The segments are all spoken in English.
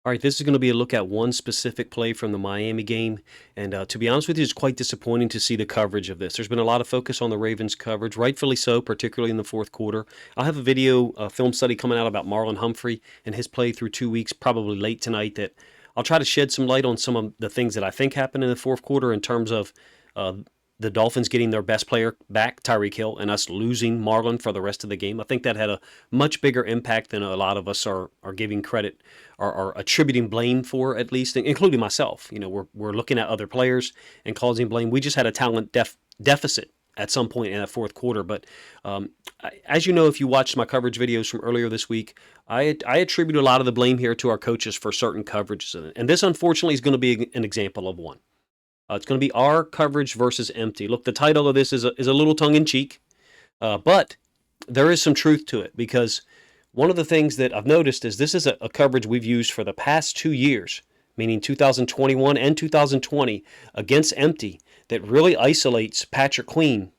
All right, this is going to be a look at one specific play from the Miami game. And to be honest with you, it's quite disappointing to see the coverage of this. There's been a lot of focus on the Ravens coverage, rightfully so, particularly in the fourth quarter. I'll have a video, film study coming out about Marlon Humphrey and his play through 2 weeks, probably late tonight, that I'll try to shed some light on some of the things that I think happened in the fourth quarter in terms of uh, the Dolphins getting their best player back, Tyreek Hill, and us losing Marlon for the rest of the game. I think that had a much bigger impact than a lot of us are giving credit or are attributing blame for, at least, including myself. You know, we're looking at other players and causing blame. We just had a talent deficit at some point in that fourth quarter. But as you know, if you watched my coverage videos from earlier this week, I attribute a lot of the blame here to our coaches for certain coverages. And this, unfortunately, is going to be an example of one. It's going to be our coverage versus empty. Look, the title of this is a little tongue-in-cheek, but there is some truth to it, because one of the things that I've noticed is this is a coverage we've used for the past 2 years, meaning 2021 and 2020, against empty, that really isolates Patrick Queen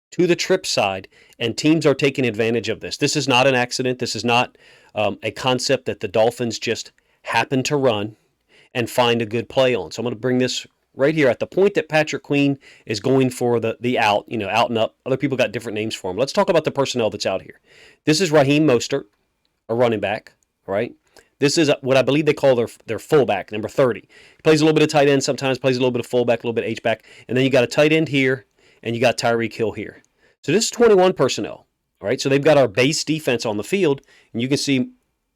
to the trip side, and teams are taking advantage of this. This is not an accident. This is not a concept that the Dolphins just happen to run and find a good play on. So I'm going to bring this right here at the point that Patrick Queen is going for the out, out and up. Other people got different names for him. Let's talk about the personnel that's out here. This is Raheem Mostert, a running back, right? This is what I believe they call their fullback, number 30. He plays a little bit of tight end sometimes, plays a little bit of fullback, a little bit of H-back, and then you got a tight end here, and you got Tyreek Hill here. So this is 21 personnel, all right? So they've got our base defense on the field, and you can see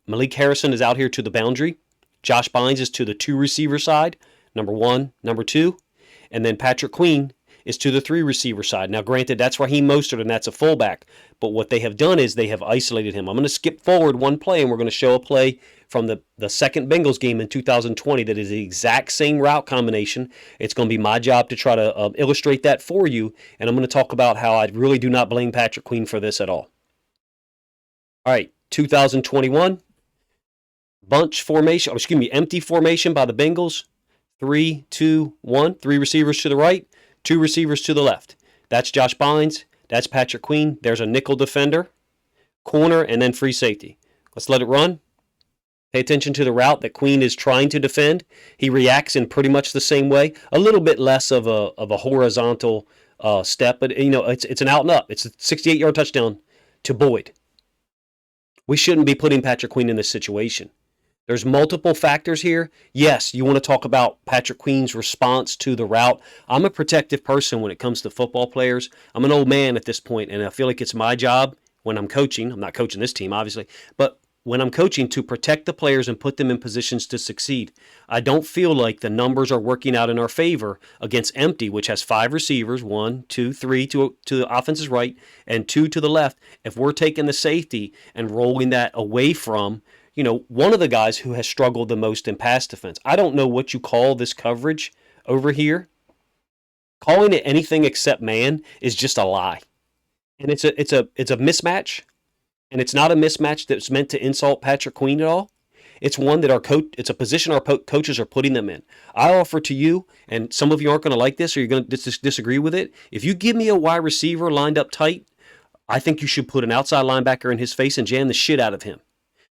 Malik Harrison is out here to the boundary. Josh Bynes is to the 2 receiver side, number 1, number 2, and then Patrick Queen is to the 3 receiver side. Now, granted, that's Raheem Mostert, and that's a fullback, but what they have done is they have isolated him. I'm going to skip forward one play, and we're going to show a play from the second Bengals game in 2020 that is the exact same route combination. It's going to be my job to try to illustrate that for you, and I'm going to talk about how I really do not blame Patrick Queen for this at all. All right, 2021, empty formation by the Bengals. 3, 2, 1. 3 receivers to the right, 2 receivers to the left. That's Josh Bynes. That's Patrick Queen. There's a nickel defender, corner, and then free safety. Let's let it run. Pay attention to the route that Queen is trying to defend. He reacts in pretty much the same way. A little bit less of a horizontal step, but it's an out and up. It's a 68-yard touchdown to Boyd. We shouldn't be putting Patrick Queen in this situation. There's multiple factors here. Yes, you want to talk about Patrick Queen's response to the route. I'm a protective person when it comes to football players. I'm an old man at this point, and I feel like it's my job when I'm coaching. I'm not coaching this team, obviously, but when I'm coaching, to protect the players and put them in positions to succeed. I don't feel like the numbers are working out in our favor against empty, which has 5 receivers, 1, 2, 3 to the offense's right and 2 to the left. If we're taking the safety and rolling that away from one of the guys who has struggled the most in pass defense. I don't know what you call this coverage over here. Calling it anything except man is just a lie. And it's a mismatch, and it's not a mismatch that's meant to insult Patrick Queen at all. It's one that it's a position our coaches are putting them in. I offer to you, and some of you aren't going to like this or you're going to disagree with it. If you give me a wide receiver lined up tight, I think you should put an outside linebacker in his face and jam the shit out of him.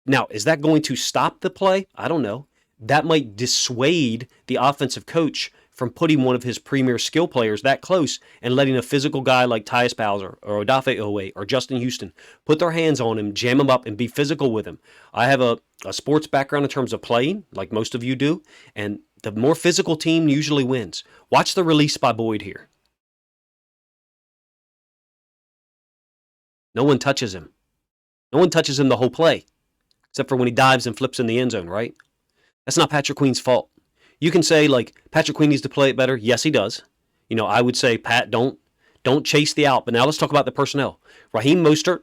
Now, is that going to stop the play? I don't know. That might dissuade the offensive coach from putting one of his premier skill players that close and letting a physical guy like Tyus Bowser or Odafe Owe or Justin Houston put their hands on him, jam him up, and be physical with him. I have a sports background in terms of playing, like most of you do, and the more physical team usually wins. Watch the release by Boyd here. No one touches him. No one touches him the whole play, except for when he dives and flips in the end zone, right? That's not Patrick Queen's fault. You can say, like, Patrick Queen needs to play it better. Yes, he does. I would say, Pat, don't chase the out. But now let's talk about the personnel. Raheem Mostert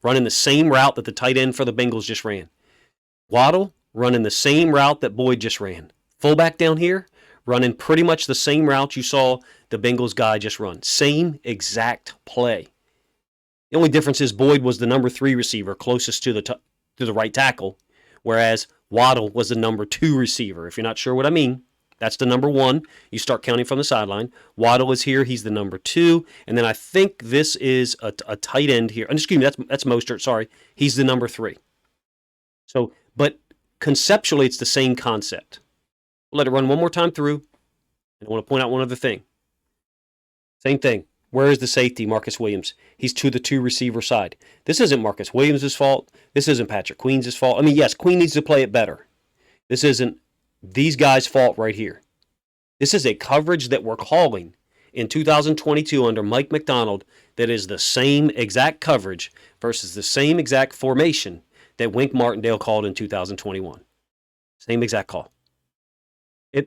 running the same route that the tight end for the Bengals just ran. Waddle running the same route that Boyd just ran. Fullback down here running pretty much the same route you saw the Bengals guy just run. Same exact play. The only difference is Boyd was the number 3 receiver closest to the right tackle, whereas Waddle was the number 2 receiver. If you're not sure what I mean, that's the number 1. You start counting from the sideline. Waddle is here. He's the number 2. And then I think this is a tight end here. Excuse me, that's Mostert. Sorry. He's the number 3. So, but conceptually, it's the same concept. We'll let it run one more time through. And I want to point out one other thing. Same thing. Where is the safety, Marcus Williams? He's to the two receiver side. This isn't Marcus Williams' fault. This isn't Patrick Queen's fault. I mean, yes, Queen needs to play it better. This isn't these guys' fault right here. This is a coverage that we're calling in 2022 under Mike Macdonald that is the same exact coverage versus the same exact formation that Wink Martindale called in 2021. Same exact call.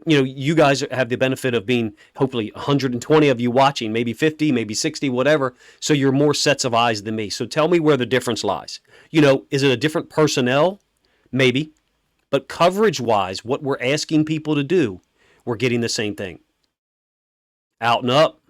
You guys have the benefit of being hopefully 120 of you watching, maybe 50, maybe 60, whatever. So you're more sets of eyes than me. So tell me where the difference lies. Is it a different personnel? Maybe. But coverage-wise, what we're asking people to do, we're getting the same thing. Out and up.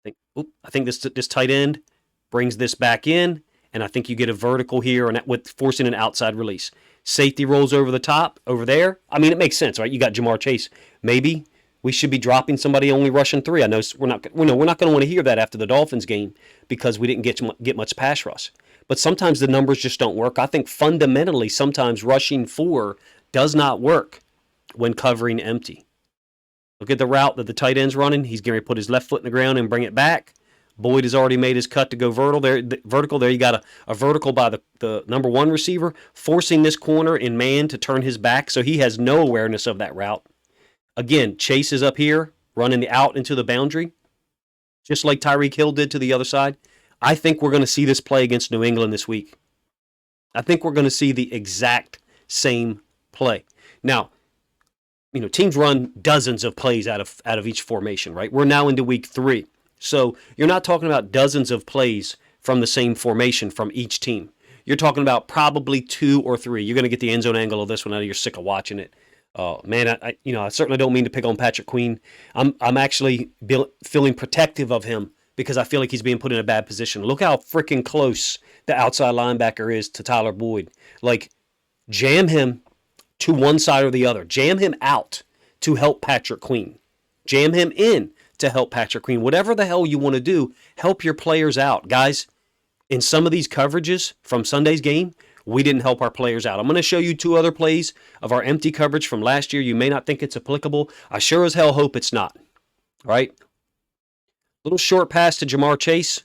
I think this tight end brings this back in, and I think you get a vertical here and with forcing an outside release. Safety rolls over the top, over there. I mean, it makes sense, right? You got Jamar Chase. Maybe we should be dropping somebody only rushing 3. I know we're not going to want to hear that after the Dolphins game because we didn't get much pass rush. But sometimes the numbers just don't work. I think fundamentally sometimes rushing 4 does not work when covering empty. Look at the route that the tight end's running. He's going to put his left foot in the ground and bring it back. Boyd has already made his cut to go vertical. There you got a vertical by the number 1 receiver, forcing this corner in man to turn his back, so he has no awareness of that route. Again, Chase is up here, running the out into the boundary, just like Tyreek Hill did to the other side. I think we're going to see this play against New England this week. I think we're going to see the exact same play. Now, teams run dozens of plays out of each formation, right? We're now into week 3. So you're not talking about dozens of plays from the same formation from each team. You're talking about probably 2 or 3. You're going to get the end zone angle of this one. I know you're sick of watching it. Man, I certainly don't mean to pick on Patrick Queen. I'm actually feeling protective of him because I feel like he's being put in a bad position. Look how freaking close the outside linebacker is to Tyler Boyd. Like, jam him to one side or the other. Jam him out to help Patrick Queen. Jam him in to help Patrick Queen. Whatever the hell you want to do, help your players out. Guys, in some of these coverages from Sunday's game, we didn't help our players out. I'm going to show you 2 other plays of our empty coverage from last year. You may not think it's applicable. I sure as hell hope it's not. All right? Little short pass to Jamar Chase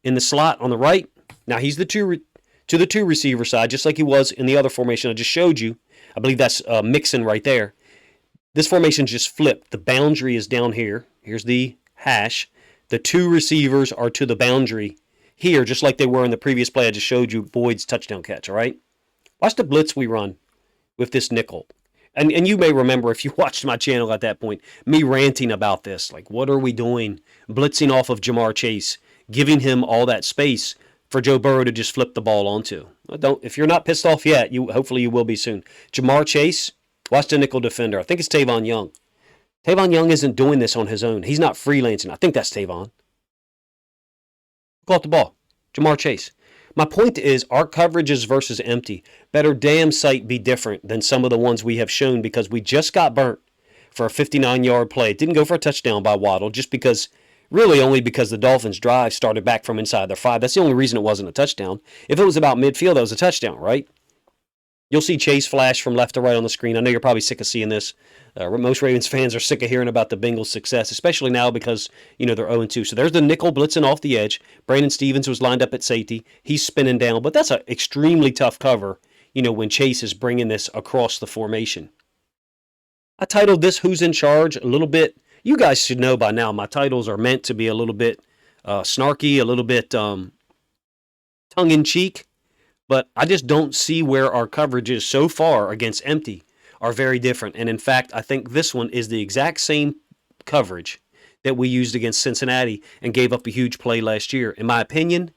in the slot on the right. Now he's to the 2 receiver side, just like he was in the other formation I just showed you. I believe that's Mixon right there. This formation just flipped. The boundary is down here. Here's the hash. The 2 receivers are to the boundary here, just like they were in the previous play I just showed you, Boyd's touchdown catch, all right? Watch the blitz we run with this nickel. And you may remember, if you watched my channel at that point, me ranting about this. Like, what are we doing? Blitzing off of Jamar Chase, giving him all that space for Joe Burrow to just flip the ball onto. If you're not pissed off yet, hopefully you will be soon. Jamar Chase, watch the nickel defender. I think it's Tavon Young. Tavon Young isn't doing this on his own. He's not freelancing. I think that's Tavon. Go off the ball. Jamar Chase. My point is, our coverages versus empty better damn sight be different than some of the ones we have shown because we just got burnt for a 59-yard play. It didn't go for a touchdown by Waddle just because, really only because the Dolphins' drive started back from inside their 5. That's the only reason it wasn't a touchdown. If it was about midfield, that was a touchdown, right? You'll see Chase flash from left to right on the screen. I know you're probably sick of seeing this. Most Ravens fans are sick of hearing about the Bengals' success, especially now because, they're 0-2. So there's the nickel blitzing off the edge. Brandon Stevens was lined up at safety. He's spinning down, but that's an extremely tough cover, when Chase is bringing this across the formation. I titled this Who's in Charge a little bit. You guys should know by now my titles are meant to be a little bit snarky, a little bit tongue-in-cheek. But I just don't see where our coverages so far against empty are very different. And in fact, I think this one is the exact same coverage that we used against Cincinnati and gave up a huge play last year. In my opinion,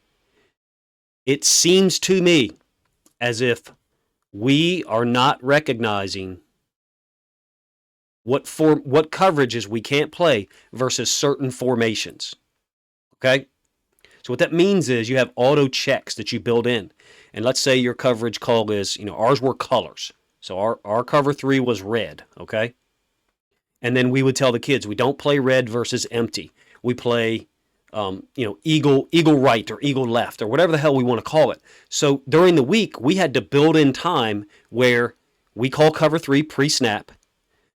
it seems to me as if we are not recognizing what coverages we can't play versus certain formations. Okay? So what that means is you have auto checks that you build in. And let's say your coverage call is, ours were colors. So our cover 3 was red, okay? And then we would tell the kids, we don't play red versus empty. We play, eagle right or eagle left or whatever the hell we want to call it. So during the week, we had to build in time where We call cover 3 pre-snap.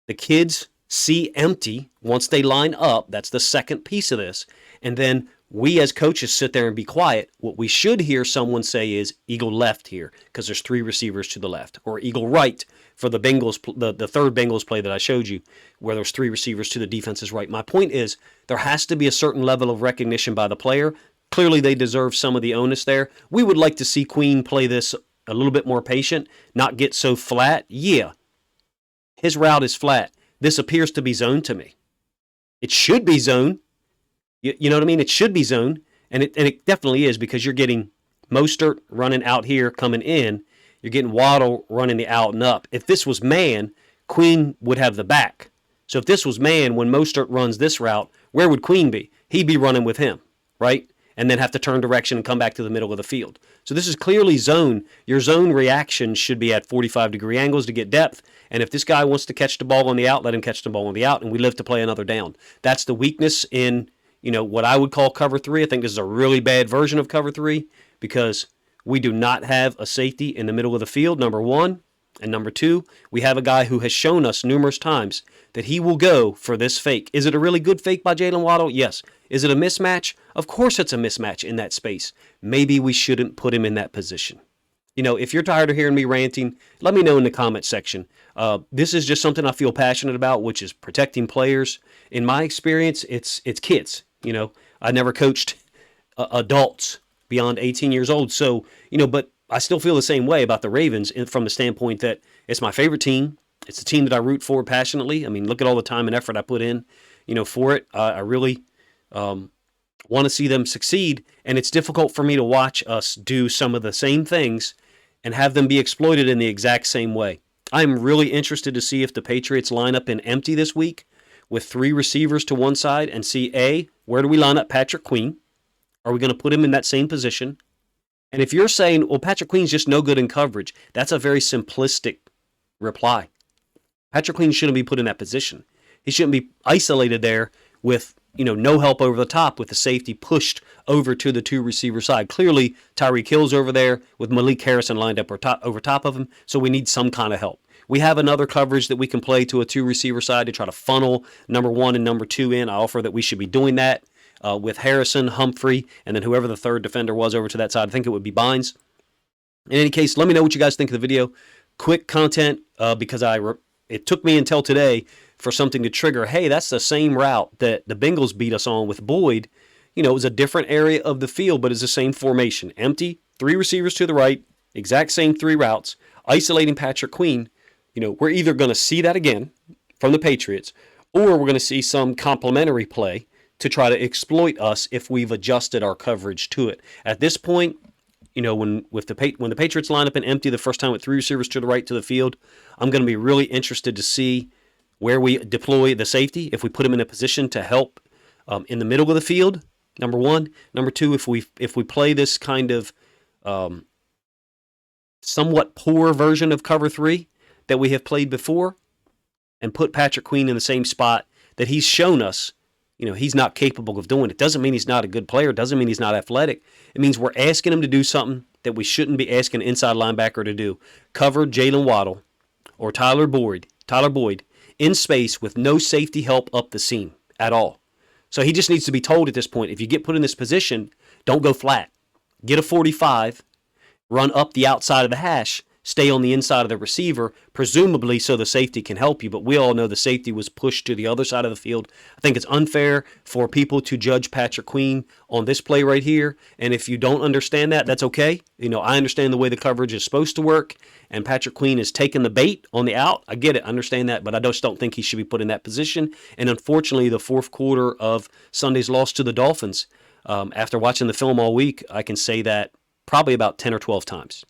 The kids see empty once they line up. That's the second piece of this. And then we as coaches sit there and be quiet. What we should hear someone say is eagle left here because there's 3 receivers to the left, or eagle right for the Bengals, the third Bengals play that I showed you where there's 3 receivers to the defense's right. My point is there has to be a certain level of recognition by the player. Clearly they deserve some of the onus there. We would like to see Queen play this a little bit more patient, not get so flat. Yeah, his route is flat. This appears to be zone to me. It should be zone. You know what I mean? It should be zone, and it definitely is because you're getting Mostert running out here coming in. You're getting Waddle running the out and up. If this was man, Queen would have the back. So if this was man, when Mostert runs this route, where would Queen be? He'd be running with him, right? And then have to turn direction and come back to the middle of the field. So this is clearly zone. Your zone reaction should be at 45-degree angles to get depth. And if this guy wants to catch the ball on the out, let him catch the ball on the out, and we live to play another down. That's the weakness in, what I would call cover 3. I think this is a really bad version of cover 3 because we do not have a safety in the middle of the field, number one. And number two, we have a guy who has shown us numerous times that he will go for this fake. Is it a really good fake by Jalen Waddle? Yes. Is it a mismatch? Of course it's a mismatch in that space. Maybe we shouldn't put him in that position. If you're tired of hearing me ranting, let me know in the comments section. This is just something I feel passionate about, which is protecting players. In my experience, it's kids. I never coached adults beyond 18 years old. So, but I still feel the same way about the Ravens from the standpoint that it's my favorite team. It's the team that I root for passionately. I mean, look at all the time and effort I put in, for it. I really want to see them succeed, and it's difficult for me to watch us do some of the same things and have them be exploited in the exact same way. I'm really interested to see if the Patriots line up in empty this week with 3 receivers to one side and see, where do we line up Patrick Queen? Are we going to put him in that same position? And if you're saying, well, Patrick Queen's just no good in coverage, that's a very simplistic reply. Patrick Queen shouldn't be put in that position. He shouldn't be isolated there with, no help over the top with the safety pushed over to the 2 receiver side. Clearly, Tyreek Hill's over there with Malik Harrison lined up over top of him, so we need some kind of help. We have another coverage that we can play to a 2 receiver side to try to funnel number 1 and number 2 in. I offer that we should be doing that with Harrison, Humphrey, and then whoever the third defender was over to that side. I think it would be Bynes. In any case, let me know what you guys think of the video. Quick content because it took me until today for something to trigger, hey, that's the same route that the Bengals beat us on with Boyd. It was a different area of the field, but it's the same formation. Empty, 3 receivers to the right, exact same 3 routes, isolating Patrick Queen. We're either going to see that again from the Patriots, or we're going to see some complementary play to try to exploit us if we've adjusted our coverage to it. At this point, when the Patriots line up in empty the first time with 3 receivers to the right to the field, I'm going to be really interested to see where we deploy the safety, if we put him in a position to help in the middle of the field, number 1. Number 2, if we play this kind of somewhat poor version of cover 3 that we have played before and put Patrick Queen in the same spot that he's shown us, he's not capable of doing. It doesn't mean he's not a good player. It doesn't mean he's not athletic. It means we're asking him to do something that we shouldn't be asking an inside linebacker to do. Cover Jalen Waddle or Tyler Boyd in space with no safety help up the seam at all. So he just needs to be told at this point, if you get put in this position, don't go flat. Get a 45, run up the outside of the hash, stay on the inside of the receiver, presumably so the safety can help you. But we all know the safety was pushed to the other side of the field. I think it's unfair for people to judge Patrick Queen on this play right here. And if you don't understand that, that's okay. I understand the way the coverage is supposed to work. And Patrick Queen is taking the bait on the out. I get it. I understand that. But I just don't think he should be put in that position. And unfortunately, the fourth quarter of Sunday's loss to the Dolphins, after watching the film all week, I can say that probably about 10 or 12 times.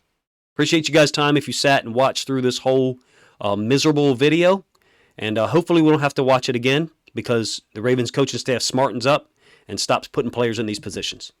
Appreciate you guys' time if you sat and watched through this whole miserable video. And hopefully we don't have to watch it again because the Ravens coaching staff smartens up and stops putting players in these positions.